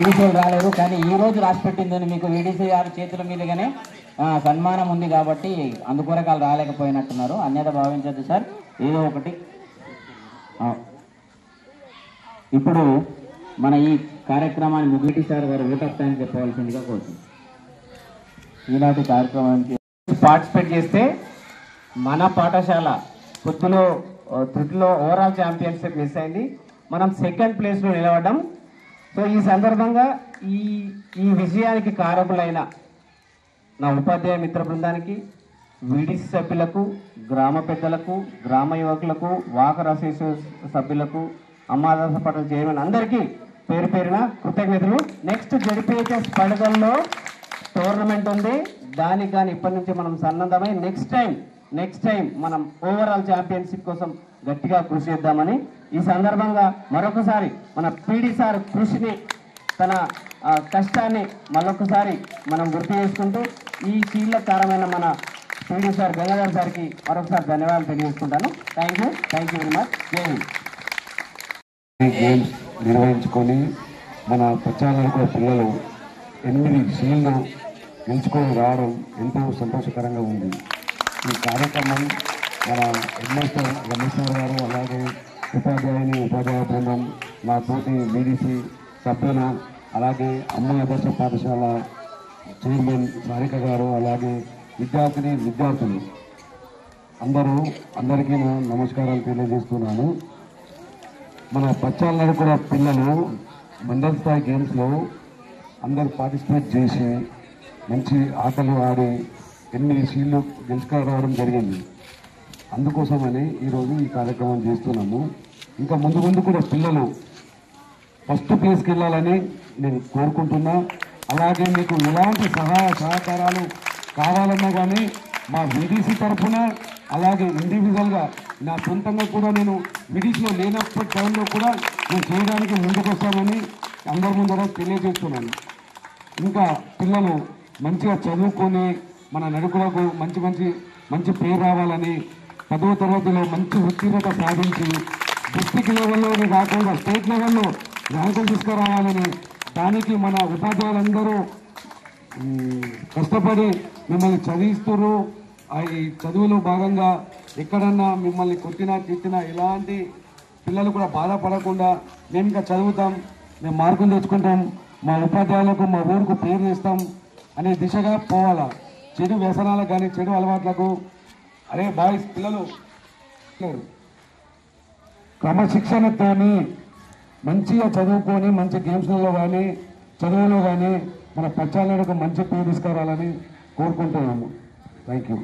వీడీసీలు రాలేరు, కానీ ఈ రోజు రాసి పెట్టిందని మీకు వీడీసీ గారి చేతుల మీదుగానే సన్మానం ఉంది కాబట్టి అందుకొరకు వాళ్ళు రాలేకపోయినట్టున్నారు. అన్యత భావించద్దు సార్, ఏదో ఒకటి. ఇప్పుడు మన ఈ కార్యక్రమాన్ని ముగిటి సార్ గారు ఊటస్థాయిని చెప్పవలసిందిగా కోరుతుంది. ఈనాటి కార్యక్రమానికి పార్టిసిపేట్ చేస్తే మన పాఠశాల తృటిలో ఓవరాల్ ఛాంపియన్షిప్ మిస్ అయింది. మనం సెకండ్ ప్లేస్లో నిలబడ్డాం. సో ఈ సందర్భంగా ఈ విజయానికి కారకులైన నా ఉపాధ్యాయ మిత్ర బృందానికి, వీడీసీ సభ్యులకు, గ్రామ పెద్దలకు, గ్రామ యువకులకు, వాకర్ అసోసియేషన్ సభ్యులకు, అమ్మాదాస పటేల్ చైర్మన్ అందరికీ పేరు పేరున కృతజ్ఞతలు. నెక్స్ట్ జడ్పీహెచ్ఎస్ పండుగల్లో టోర్నమెంట్ ఉంది. దానికి కానీ ఇప్పటి నుంచి మనం సన్నద్ధమై నెక్స్ట్ టైం మనం ఓవరాల్ ఛాంపియన్షిప్ కోసం గట్టిగా కృషి చేద్దామని ఈ సందర్భంగా మరొకసారి మన పీడీ సార్ కృషిని, తన కష్టాన్ని మరొకసారి మనం గుర్తు చేసుకుంటూ ఈ కీలకరమైన మన పీడీ సార్ గంగాధర్ సార్కి మరొకసారి ధన్యవాదాలు తెలియజేసుకుంటాను. Thank you very much. Jai Hind. Games నిర్వహించుకొని మన పచ్చాలకు పిల్లలు 8 షీల్డ్లు గెలుచుకొని రావడం ఎంతో సంతోషకరంగా ఉంది. ఈ కార్యక్రమం మన హెడ్మాస్టర్ రమేశ్వర్ గారు, అలాగే ఉపాధ్యాయ బృందం, మా తోటి బీడీసీ సభ్యులు, అలాగే అమ్మ ఆదర్శ పాఠశాల చైర్మన్ సారిక గారు, అలాగే విద్యార్థులు అందరికీ నమస్కారాలు తెలియజేస్తున్నాను. మన పచ్చాల కూడా పిల్లలు మండల స్థాయి గేమ్స్లో అందరూ పార్టిసిపేట్ చేసి మంచి ఆటలు ఆడి 8 షీల్డ్లు గెలుచుకురావడం జరిగింది. అందుకోసమని ఈరోజు ఈ కార్యక్రమం చేస్తున్నాము. ఇంకా ముందు కూడా పిల్లలు ఫస్ట్ ప్లేస్కి వెళ్ళాలని నేను కోరుకుంటున్నా. అలాగే మీకు ఎలాంటి సహాయ సహకారాలు కావాలన్నా కానీ మా వీడీసీ తరఫున, అలాగే ఇండివిజువల్గా నా సొంతంగా కూడా నేను వీడీసీలో లేనప్పటి టైంలో కూడా నేను చేయడానికి ముందుకు వస్తామని అందరి ముందర తెలియజేస్తున్నాను. ఇంకా పిల్లలు మంచిగా చదువుకొని మన నడుకులకు మంచి పేరు రావాలని, 10వ తరగతిలో మంచి ఉత్తీర్ణత సాధించి డిస్ట్రిక్ట్ లెవెల్లోనే కాకుండా స్టేట్ లెవెల్లో ర్యాంకులు తీసుకురావాలని, దానికి మన ఉపాధ్యాయులందరూ కష్టపడి మిమ్మల్ని చదివిస్తున్నారు. ఈ చదువులో భాగంగా ఎక్కడన్నా మిమ్మల్ని కొట్టినా తిట్టినా ఎలాంటి పిల్లలు కూడా బాధపడకుండా మేము ఇంకా చదువుతాం, మేము మార్కులు తెచ్చుకుంటాం, మా ఉపాధ్యాయులకు మా ఊరుకు పేరు తెస్తాం అనే దిశగా పోవాలా. చెడు వ్యసనాలకు కానీ చెడు అలవాట్లకు బాయ్స్ పిల్లలు క్రమశిక్షణతోని మంచిగా చదువుకొని మంచి గేమ్స్లలో కానీ చదువులో కానీ మన పచ్చాలకు మంచి పేరు తీసుకురావాలని కోరుకుంటున్నాము. Thank you.